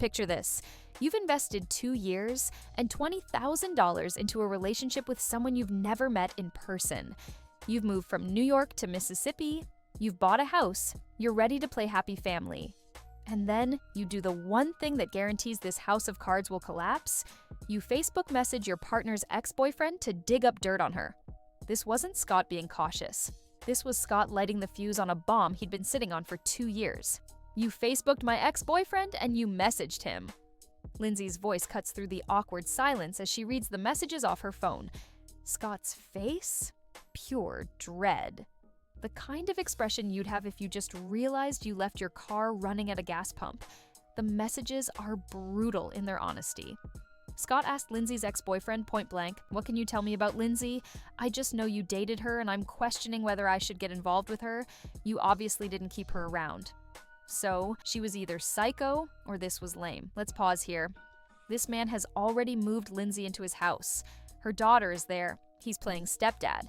Picture this. You've invested 2 years and $20,000 into a relationship with someone you've never met in person. You've moved from New York to Mississippi, you've bought a house, you're ready to play happy family. And then you do the one thing that guarantees this house of cards will collapse. You Facebook message your partner's ex-boyfriend to dig up dirt on her. This wasn't Scott being cautious. This was Scott lighting the fuse on a bomb he'd been sitting on for 2 years. You Facebooked my ex-boyfriend and you messaged him. Lindsay's voice cuts through the awkward silence as she reads the messages off her phone. Scott's face? Pure dread. The kind of expression you'd have if you just realized you left your car running at a gas pump. The messages are brutal in their honesty. Scott asked Lindsay's ex-boyfriend point blank, "What can you tell me about Lindsay? I just know you dated her and I'm questioning whether I should get involved with her. You obviously didn't keep her around." So, she was either psycho or this was lame. Let's pause here. This man has already moved Lindsay into his house. Her daughter is there. He's playing stepdad.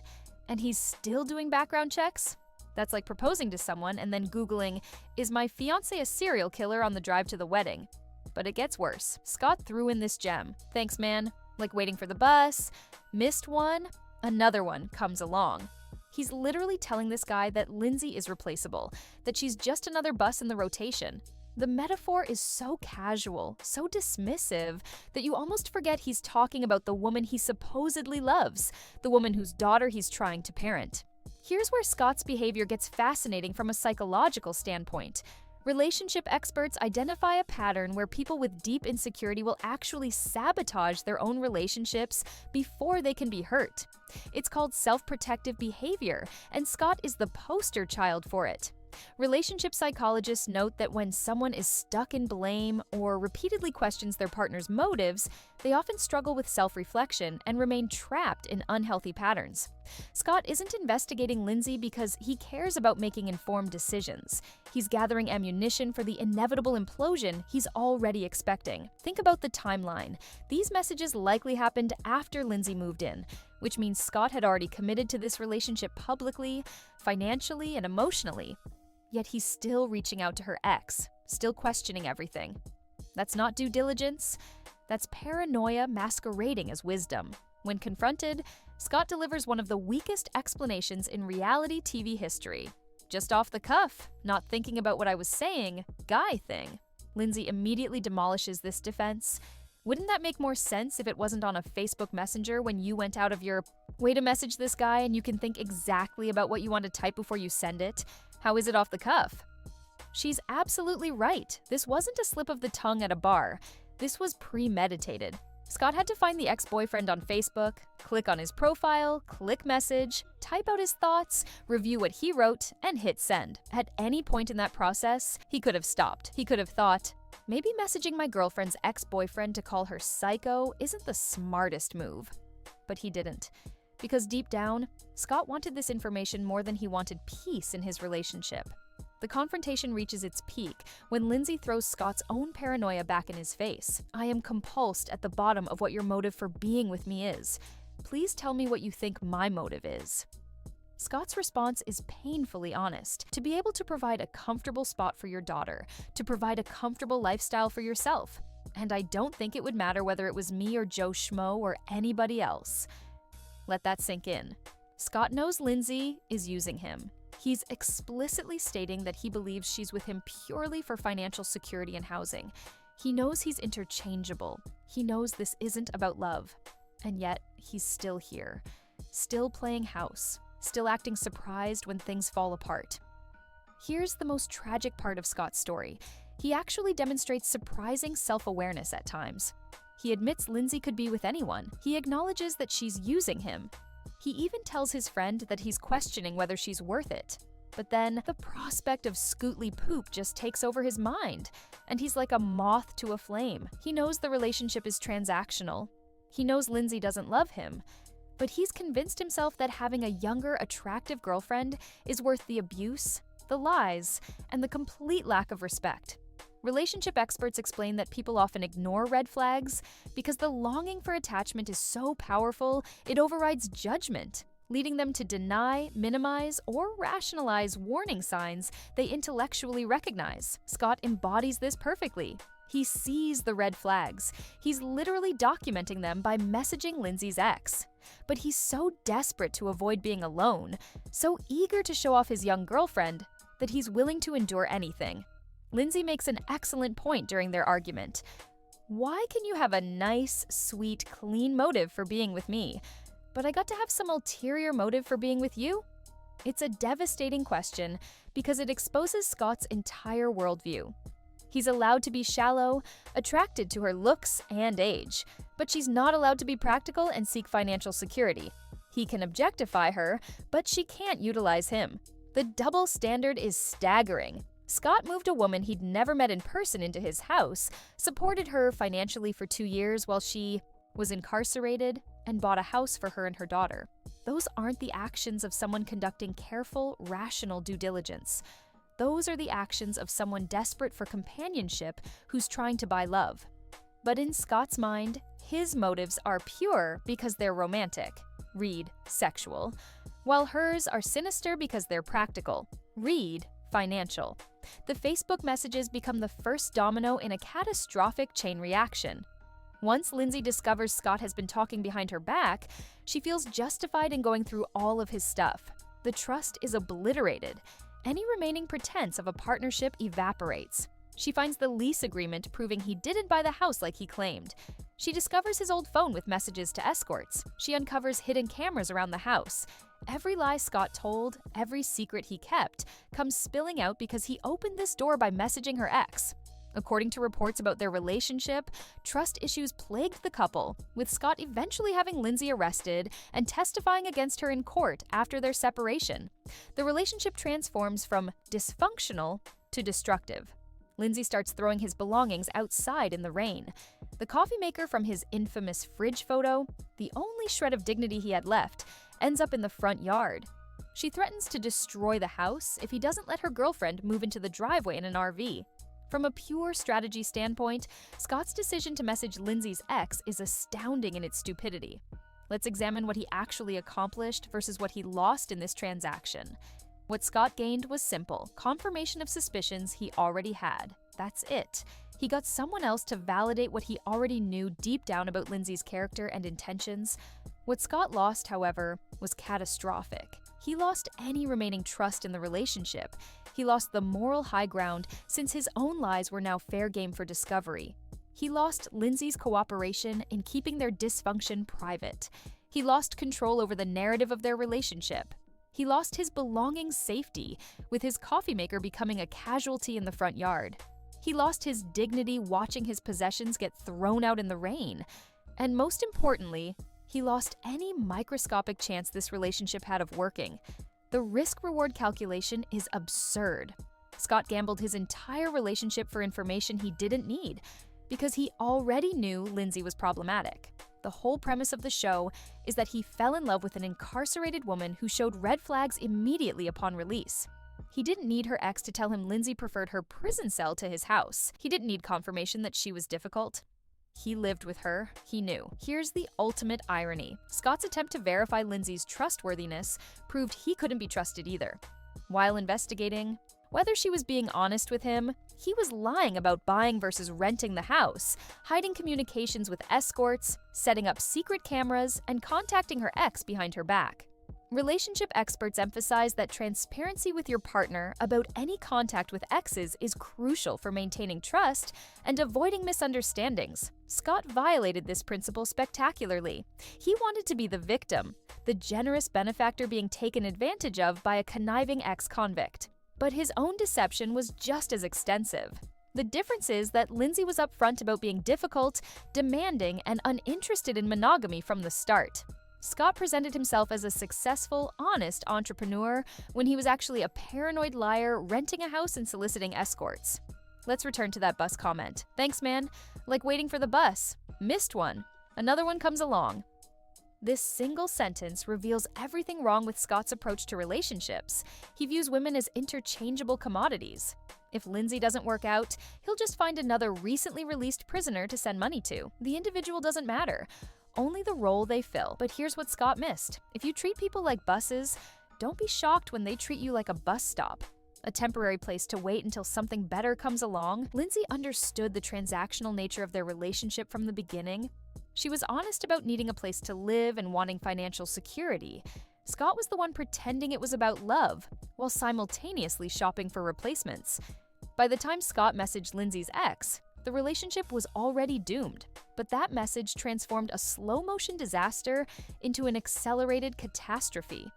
And he's still doing background checks? That's like proposing to someone and then Googling, "Is my fiancé a serial killer?" on the drive to the wedding. But it gets worse. Scott threw in this gem. "Thanks, man." Like waiting for the bus. Missed one. Another one comes along. He's literally telling this guy that Lindsay is replaceable, that she's just another bus in the rotation. The metaphor is so casual, so dismissive, that you almost forget he's talking about the woman he supposedly loves, the woman whose daughter he's trying to parent. Here's where Scott's behavior gets fascinating from a psychological standpoint. Relationship experts identify a pattern where people with deep insecurity will actually sabotage their own relationships before they can be hurt. It's called self-protective behavior, and Scott is the poster child for it. Relationship psychologists note that when someone is stuck in blame or repeatedly questions their partner's motives, they often struggle with self-reflection and remain trapped in unhealthy patterns. Scott isn't investigating Lindsay because he cares about making informed decisions. He's gathering ammunition for the inevitable implosion he's already expecting. Think about the timeline. These messages likely happened after Lindsay moved in, which means Scott had already committed to this relationship publicly, financially, and emotionally. Yet he's still reaching out to her ex, still questioning everything. That's not due diligence. That's paranoia masquerading as wisdom. When confronted, Scott delivers one of the weakest explanations in reality TV history. "Just off the cuff, not thinking about what I was saying, guy thing." Lindsay immediately demolishes this defense. Wouldn't that make more sense if it wasn't on a Facebook Messenger when you went out of your way to message this guy and you can think exactly about what you want to type before you send it? How is it off the cuff? She's absolutely right. This wasn't a slip of the tongue at a bar. This was premeditated. Scott had to find the ex-boyfriend on Facebook, click on his profile, click message, type out his thoughts, review what he wrote, and hit send. At any point in that process, he could have stopped. He could have thought, maybe messaging my girlfriend's ex-boyfriend to call her psycho isn't the smartest move. But he didn't. Because deep down, Scott wanted this information more than he wanted peace in his relationship. The confrontation reaches its peak when Lindsay throws Scott's own paranoia back in his face. "I am compulsed at the bottom of what your motive for being with me is. Please tell me what you think my motive is." Scott's response is painfully honest. To be able to provide a comfortable spot for your daughter, to provide a comfortable lifestyle for yourself. And I don't think it would matter whether it was me or Joe Schmo or anybody else. Let that sink in. Scott knows Lindsay is using him. He's explicitly stating that he believes she's with him purely for financial security and housing. He knows he's interchangeable. He knows this isn't about love. And yet, he's still here. Still playing house. Still acting surprised when things fall apart. Here's the most tragic part of Scott's story. He actually demonstrates surprising self-awareness at times. He admits Lindsay could be with anyone. He acknowledges that she's using him. He even tells his friend that he's questioning whether she's worth it. But then, the prospect of scootly poop just takes over his mind, and he's like a moth to a flame. He knows the relationship is transactional. He knows Lindsay doesn't love him. But he's convinced himself that having a younger, attractive girlfriend is worth the abuse, the lies, and the complete lack of respect. Relationship experts explain that people often ignore red flags because the longing for attachment is so powerful it overrides judgment, leading them to deny, minimize, or rationalize warning signs they intellectually recognize. Scott embodies this perfectly. He sees the red flags. He's literally documenting them by messaging Lindsay's ex. But he's so desperate to avoid being alone, so eager to show off his young girlfriend, that he's willing to endure anything. Lindsay makes an excellent point during their argument. Why can you have a nice, sweet, clean motive for being with me, but I got to have some ulterior motive for being with you? It's a devastating question because it exposes Scott's entire worldview. He's allowed to be shallow, attracted to her looks and age, but she's not allowed to be practical and seek financial security. He can objectify her, but she can't utilize him. The double standard is staggering. Scott moved a woman he'd never met in person into his house, supported her financially for 2 years while she was incarcerated, and bought a house for her and her daughter. Those aren't the actions of someone conducting careful, rational due diligence. Those are the actions of someone desperate for companionship who's trying to buy love. But in Scott's mind, his motives are pure because they're romantic, read sexual, while hers are sinister because they're practical, read financial. The Facebook messages become the first domino in a catastrophic chain reaction. Once Lindsay discovers Scott has been talking behind her back, she feels justified in going through all of his stuff. The trust is obliterated. Any remaining pretense of a partnership evaporates. She finds the lease agreement proving he didn't buy the house like he claimed. She discovers his old phone with messages to escorts. She uncovers hidden cameras around the house. Every lie Scott told, every secret he kept, comes spilling out because he opened this door by messaging her ex. According to reports about their relationship, trust issues plagued the couple, with Scott eventually having Lindsay arrested and testifying against her in court after their separation. The relationship transforms from dysfunctional to destructive. Lindsay starts throwing his belongings outside in the rain. The coffee maker from his infamous fridge photo, the only shred of dignity he had left, ends up in the front yard. She threatens to destroy the house if he doesn't let her girlfriend move into the driveway in an RV. From a pure strategy standpoint, Scott's decision to message Lindsay's ex is astounding in its stupidity. Let's examine what he actually accomplished versus what he lost in this transaction. What Scott gained was simple: confirmation of suspicions he already had. That's it. He got someone else to validate what he already knew deep down about Lindsay's character and intentions. What Scott lost, however, was catastrophic. He lost any remaining trust in the relationship. He lost the moral high ground since his own lies were now fair game for discovery. He lost Lindsay's cooperation in keeping their dysfunction private. He lost control over the narrative of their relationship. He lost his belongings' safety, with his coffee maker becoming a casualty in the front yard. He lost his dignity watching his possessions get thrown out in the rain. And most importantly, he lost any microscopic chance this relationship had of working. The risk-reward calculation is absurd. Scott gambled his entire relationship for information he didn't need because he already knew Lindsay was problematic. The whole premise of the show is that he fell in love with an incarcerated woman who showed red flags immediately upon release. He didn't need her ex to tell him Lindsay preferred her prison cell to his house. He didn't need confirmation that she was difficult. He lived with her. He knew. Here's the ultimate irony. Scott's attempt to verify Lindsay's trustworthiness proved he couldn't be trusted either. While investigating whether she was being honest with him, he was lying about buying versus renting the house, hiding communications with escorts, setting up secret cameras, and contacting her ex behind her back. Relationship experts emphasize that transparency with your partner about any contact with exes is crucial for maintaining trust and avoiding misunderstandings. Scott violated this principle spectacularly. He wanted to be the victim, the generous benefactor being taken advantage of by a conniving ex-convict. But his own deception was just as extensive. The difference is that Lindsay was upfront about being difficult, demanding, and uninterested in monogamy from the start. Scott presented himself as a successful, honest entrepreneur when he was actually a paranoid liar renting a house and soliciting escorts. Let's return to that bus comment. Thanks, man. Like waiting for the bus. Missed one. Another one comes along. This single sentence reveals everything wrong with Scott's approach to relationships. He views women as interchangeable commodities. If Lindsay doesn't work out, he'll just find another recently released prisoner to send money to. The individual doesn't matter. Only the role they fill. But here's what Scott missed. If you treat people like buses, don't be shocked when they treat you like a bus stop. a temporary place to wait until something better comes along. Lindsay understood the transactional nature of their relationship from the beginning. She was honest about needing a place to live and wanting financial security. Scott was the one pretending it was about love, while simultaneously shopping for replacements. By the time Scott messaged Lindsay's ex, the relationship was already doomed. But that message transformed a slow-motion disaster into an accelerated catastrophe.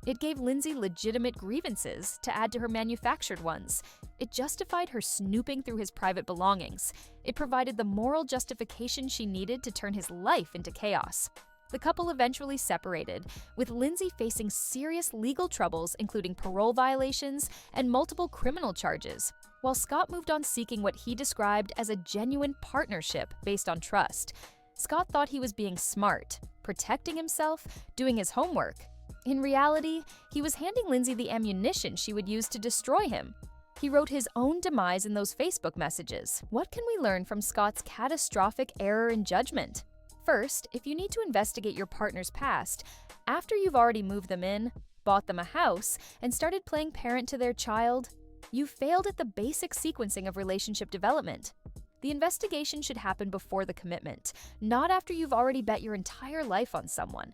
It gave Lindsay legitimate grievances to add to her manufactured ones. It justified her snooping through his private belongings. It provided the moral justification she needed to turn his life into chaos. The couple eventually separated, with Lindsay facing serious legal troubles, including parole violations and multiple criminal charges, while Scott moved on seeking what he described as a genuine partnership based on trust. Scott thought he was being smart, protecting himself, doing his homework. In reality, he was handing Lindsay the ammunition she would use to destroy him. He wrote his own demise in those Facebook messages. What can we learn from Scott's catastrophic error in judgment? First, if you need to investigate your partner's past, after you've already moved them in, bought them a house, and started playing parent to their child, you failed at the basic sequencing of relationship development. The investigation should happen before the commitment, not after you've already bet your entire life on someone.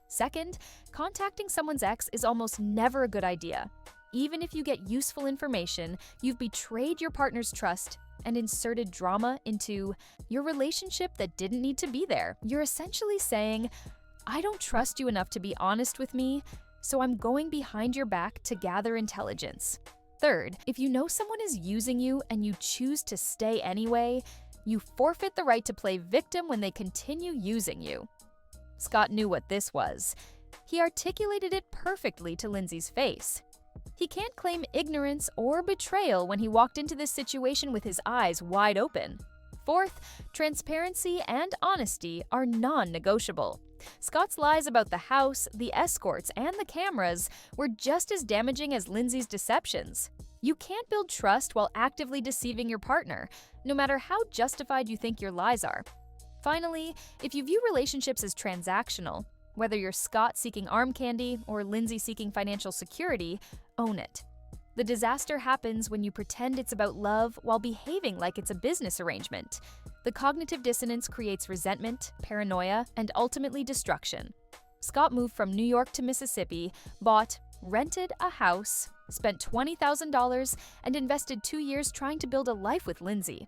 Second, contacting someone's ex is almost never a good idea. Even if you get useful information, you've betrayed your partner's trust and inserted drama into your relationship that didn't need to be there. You're essentially saying, I don't trust you enough to be honest with me, so I'm going behind your back to gather intelligence. Third, if you know someone is using you and you choose to stay anyway, you forfeit the right to play victim when they continue using you. Scott knew what this was. He articulated it perfectly to Lindsay's face. He can't claim ignorance or betrayal when he walked into this situation with his eyes wide open. Fourth, transparency and honesty are non-negotiable. Scott's lies about the house, the escorts, and the cameras were just as damaging as Lindsay's deceptions. You can't build trust while actively deceiving your partner, no matter how justified you think your lies are. Finally, if you view relationships as transactional, whether you're Scott seeking arm candy or Lindsay seeking financial security, own it. The disaster happens when you pretend it's about love while behaving like it's a business arrangement. The cognitive dissonance creates resentment, paranoia, and ultimately destruction. Scott moved from New York to Mississippi, bought, rented a house, spent $20,000, and invested 2 years trying to build a life with Lindsay.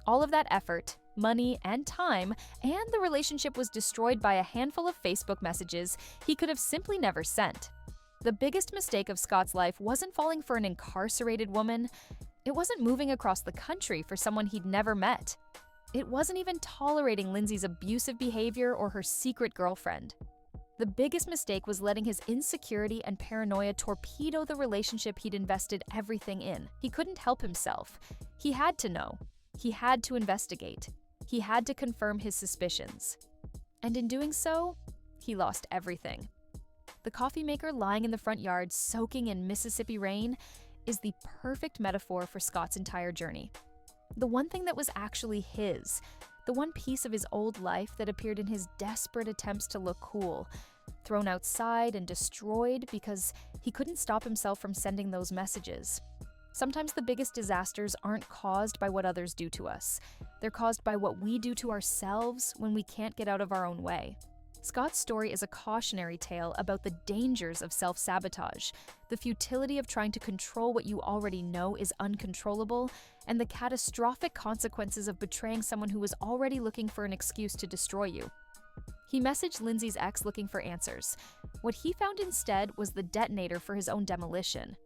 All of that effort, money, and time, and the relationship was destroyed by a handful of Facebook messages he could have simply never sent. The biggest mistake of Scott's life wasn't falling for an incarcerated woman. It wasn't moving across the country for someone he'd never met. It wasn't even tolerating Lindsay's abusive behavior or her secret girlfriend. The biggest mistake was letting his insecurity and paranoia torpedo the relationship he'd invested everything in. He couldn't help himself. He had to know. He had to investigate. He had to confirm his suspicions. And in doing so, he lost everything. The coffee maker lying in the front yard soaking in Mississippi rain is the perfect metaphor for Scott's entire journey. The one thing that was actually his, the one piece of his old life that appeared in his desperate attempts to look cool, thrown outside and destroyed because he couldn't stop himself from sending those messages. Sometimes the biggest disasters aren't caused by what others do to us. They're caused by what we do to ourselves when we can't get out of our own way. Scott's story is a cautionary tale about the dangers of self-sabotage, the futility of trying to control what you already know is uncontrollable, and the catastrophic consequences of betraying someone who was already looking for an excuse to destroy you. He messaged Lindsay's ex looking for answers. What he found instead was the detonator for his own demolition.